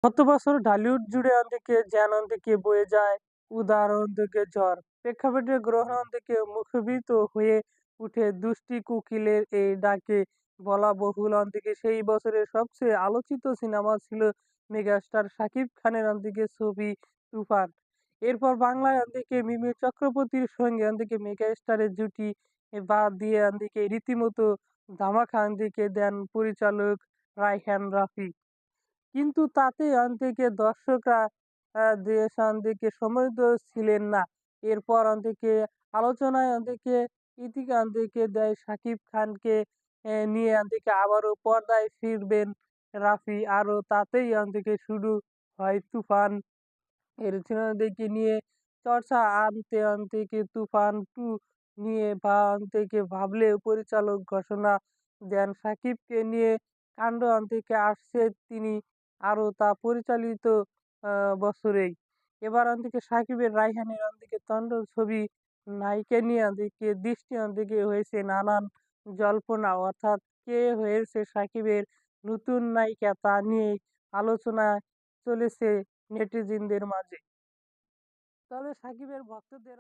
গত বছর ঢালিউড জুড়ে থেকে যেন থেকে বয়ে যায় উদাহরণ থেকে ঝড়। প্রেক্ষাপটে গ্রহণ থেকে মুখরিত হয়ে উঠে দুষ্টি কোকিলের এই ডাকে। বলা বহুল থেকে সেই বছরের সবচেয়ে আলোচিত সিনেমা ছিল মেগাস্টার শাকিব খানের থেকে ছবি তুফান। এরপর বাংলায় থেকে মিমি চক্রবর্তীর সঙ্গে থেকে মেগাস্টারের জুটি বাদ দিয়ে থেকে রীতিমতো ধামাকা থেকে দেন পরিচালক রায়হান রাফি। কিন্তু তাতে থেকে দর্শকরা দিকে সমৃদ্ধ ছিলেন না। এরপর থেকে আলোচনায় থেকে ইতিকা থেকে দেয় শাকিব খানকে নিয়ে থেকে আবারও পর্দায় ফিরবেন রাফি। আরও তাতেই থেকে শুরু হয় তুফান এর সিনেমাটিকে নিয়ে চর্চা থেকে তুফান 2 নিয়ে থেকে ভাবলেও পরিচালক ঘোষণা দেন সাকিবকে নিয়ে কাণ্ড থেকে আসছে তিনি আরও তা পরিচালিত বছরেই। এবার থেকে সাকিবের রায়হানের থেকে তাণ্ডব ছবি নায়িকা নিয়ে থেকে দৃষ্টি থেকে হয়েছে নানান জল্পনা, অর্থাৎ কে হয়েছে সাকিবের নতুন নায়িকা তা নিয়ে আলোচনা চলেছে নেটিজেনদের মাঝে। তবে সাকিবের ভক্তদের